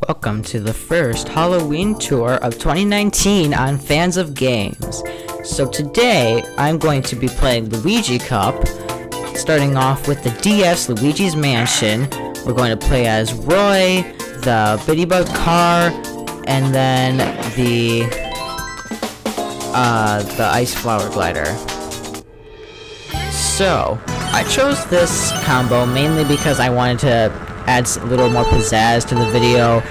Welcome to the first Halloween tour of 2019 on Fans of Games. So today, I'm going to be playing Luigi Cup, starting off with the DS Luigi's Mansion. We're going to play as Roy, the Biddybug car, and then the Ice Flower Glider. So, I chose this combo mainly because I wanted to add a little more pizzazz to the video,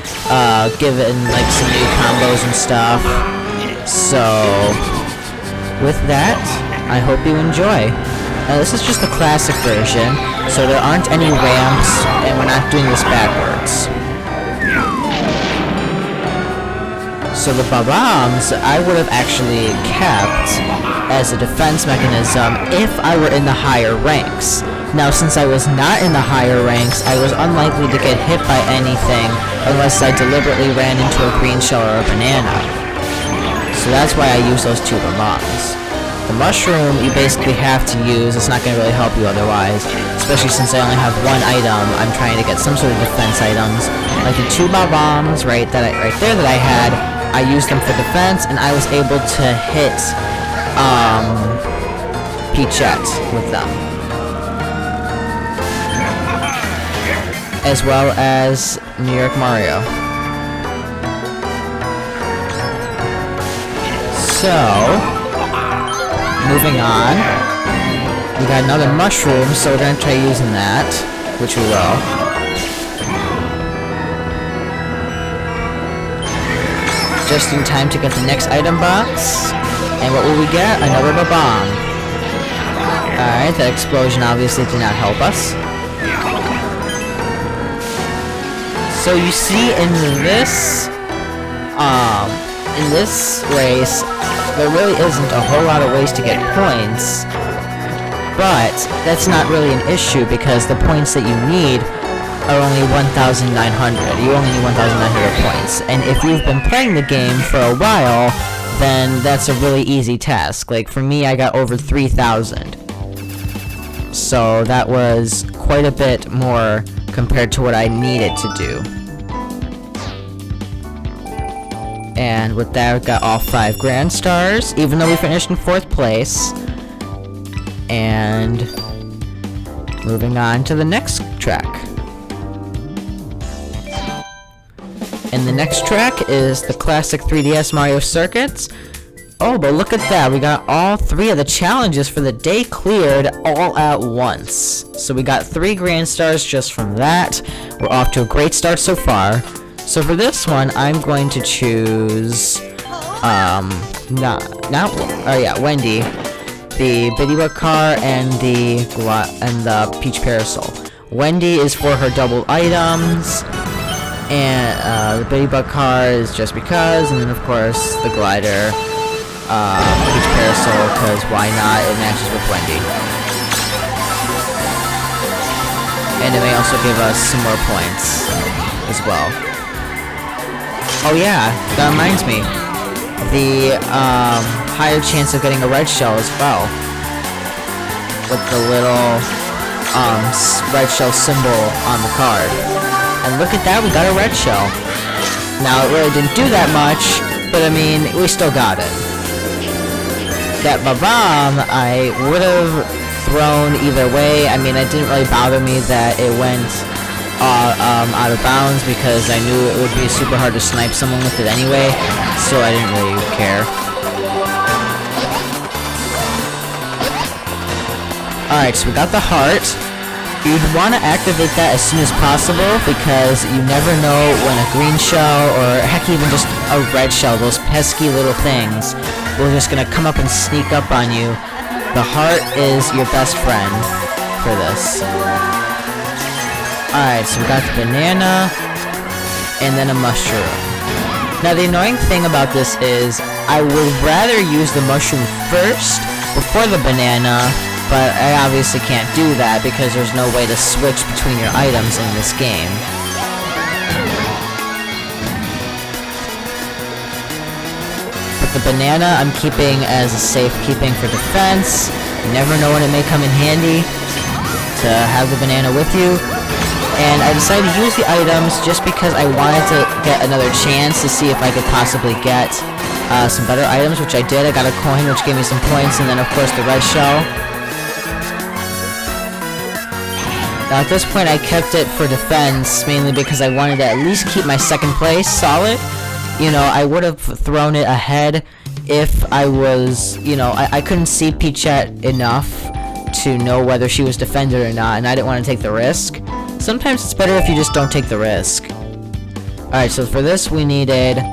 give it like some new combos and stuff. So, with that, I hope you enjoy. Now this is just the classic version, so there aren't any ramps, and we're not doing this backwards. So the bombs I would have actually kept as a defense mechanism if I were in the higher ranks. Now, since I was not in the higher ranks, I was unlikely to get hit by anything unless I deliberately ran into a green shell or a banana. So that's why I use those two bombs. The mushroom you basically have to use. It's not going to really help you otherwise, especially since I only have one item. I'm trying to get some sort of defense items, like the two bombs right there that I had. I used them for defense, and I was able to hit Peachette with them, as well as New York Mario. So, moving on, we got another mushroom, so we're gonna try using that, which we will. Just in time to get the next item box, and what will we get? Another bomb. Alright, that explosion obviously did not help us. So you see, in this race, there really isn't a whole lot of ways to get points, but that's not really an issue because the points that you need are only 1,900. You only need 1,900 points, and if you've been playing the game for a while, then that's a really easy task. Like for me, I got over 3,000. So that was quite a bit more compared to what I needed to do. And with that, we got all 5 Grand Stars, even though we finished in 4th place. And moving on to the next track. And the next track is the classic 3DS Mario circuits. Oh, but look at that, we got all 3 of the challenges for the day cleared all at once. So we got 3 Grand Stars just from that. We're off to a great start so far. So for this one, I'm going to choose, Wendy, the Biddybug car, and the Peach Parasol. Wendy is for her double items, and the Biddybug car is just because, and then of course the glider, Peach Parasol, because why not? It matches with Wendy. And it may also give us some more points as well. Oh yeah, that reminds me. The higher chance of getting a red shell as well, with the little red shell symbol on the card. And look at that, we got a red shell. Now it really didn't do that much, but I mean, we still got it. That bomb I would have thrown either way. I mean, it didn't really bother me that it went out of bounds because I knew it would be super hard to snipe someone with it anyway, so I didn't really care. Alright, so we got the heart. You'd want to activate that as soon as possible because you never know when a green shell, or heck even just a red shell, those pesky little things, are just gonna come up and sneak up on you. The heart is your best friend for this. Alright, so we got the banana, and then a mushroom. Now the annoying thing about this is, I would rather use the mushroom first, before the banana, but I obviously can't do that because there's no way to switch between your items in this game. But the banana I'm keeping as a safekeeping for defense. You never know when it may come in handy to have the banana with you. And I decided to use the items just because I wanted to get another chance to see if I could possibly get some better items, which I did. I got a coin, which gave me some points, and then of course the red shell. Now at this point I kept it for defense, mainly because I wanted to at least keep my second place solid. You know, I would have thrown it ahead if I was, you know, I couldn't see Peachette enough to know whether she was defended or not, and I didn't want to take the risk. Sometimes it's better if you just don't take the risk. Alright, so for this we needed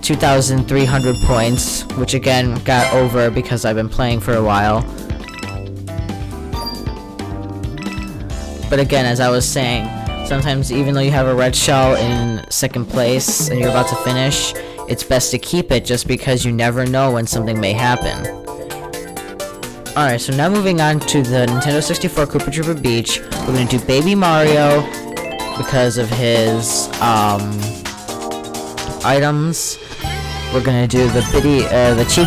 2,300 points, which again got over because I've been playing for a while. But again, as I was saying, sometimes even though you have a red shell in second place and you're about to finish, it's best to keep it just because you never know when something may happen. Alright, so now moving on to the Nintendo 64 Koopa Troopa Beach, we're going to do Baby Mario because of his items. We're going to do the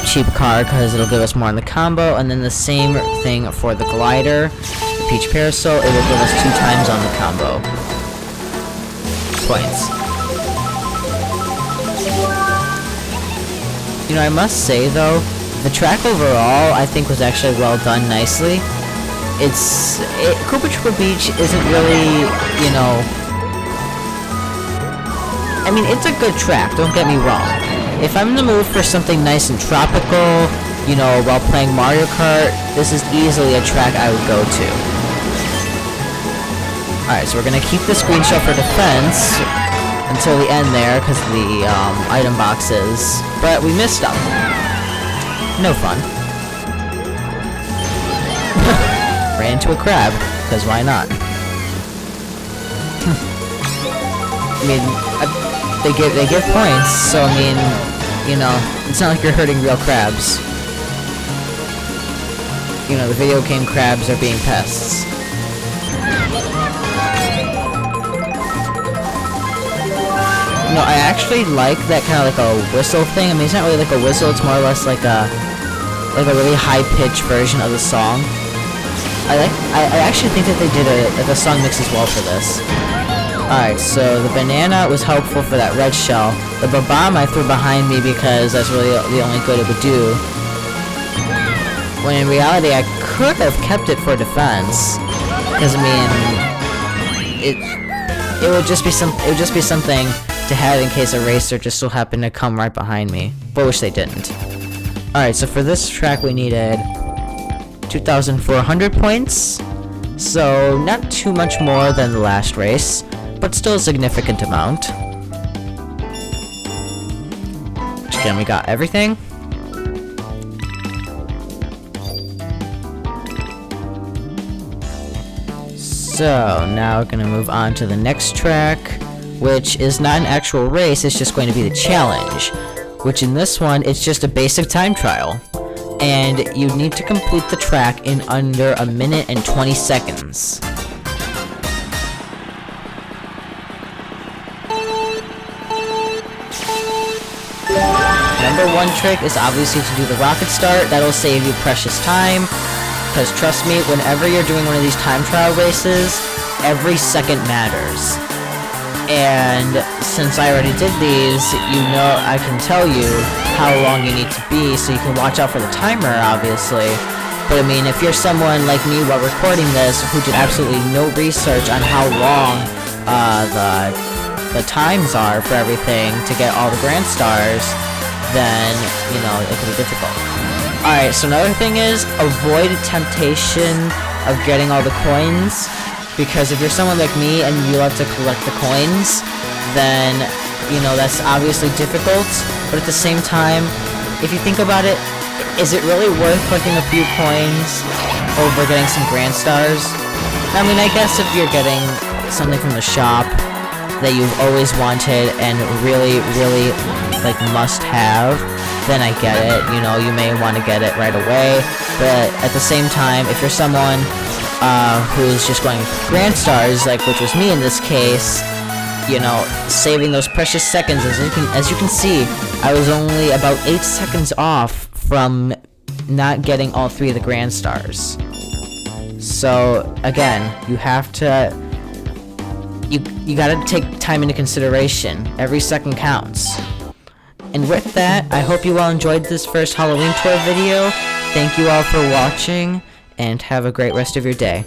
Cheep card because it'll give us more on the combo, and then the same thing for the glider, the Peach Parasol, it will give us 2 times on the combo points. You know, I must say though, the track overall I think was actually well done nicely. Koopa Troopa Beach isn't really, you know, I mean, it's a good track, don't get me wrong. If I'm in the mood for something nice and tropical, you know, while playing Mario Kart, this is easily a track I would go to. Alright, so we're gonna keep this green shell for defense until the end there, because of the item boxes, but we missed them. No fun. Ran into a crab, because why not? I mean, they give points, so I mean, you know, it's not like you're hurting real crabs. You know, the video game crabs are being pests. No, I actually like that kind of like a whistle thing. I mean, it's not really like a whistle, it's more or less like a really high-pitched version of the song. I actually think that the song mixes well for this. Alright, so the banana was helpful for that red shell. The bomb I threw behind me because that's really the only good it would do. When in reality, I could have kept it for defense, because I mean, it would just be something to have in case a racer just so happened to come right behind me. But I wish they didn't. Alright, so for this track we needed 2,400 points. So not too much more than the last race, but still a significant amount. Which again, we got everything. So now we're gonna move on to the next track, which is not an actual race, it's just going to be the challenge. Which in this one, it's just a basic time trial. And you need to complete the track in under 1 minute and 20 seconds. Number 1 trick is obviously to do the rocket start. That'll save you precious time. Because trust me, whenever you're doing one of these time trial races, every second matters. And since I already did these, you know, I can tell you how long you need to be, so you can watch out for the timer, obviously. But I mean, if you're someone like me while recording this, who did absolutely no research on how long the times are for everything to get all the grand stars, then, you know, it could be difficult. Alright, so another thing is, avoid temptation of getting all the coins. Because if you're someone like me and you love to collect the coins, then, you know, that's obviously difficult. But at the same time, if you think about it, is it really worth collecting a few coins over getting some grand stars? I mean, I guess if you're getting something from the shop that you've always wanted and really, really, like, must have, then I get it. You know, you may want to get it right away. But at the same time, if you're someone who's just going grand stars, like which was me in this case, you know, saving those precious seconds, as you can see, I was only about 8 seconds off from not getting all 3 of the grand stars. So again, you have to you gotta take time into consideration. Every second counts. And with that, I hope you all enjoyed this first Halloween tour video. Thank you all for watching, and have a great rest of your day.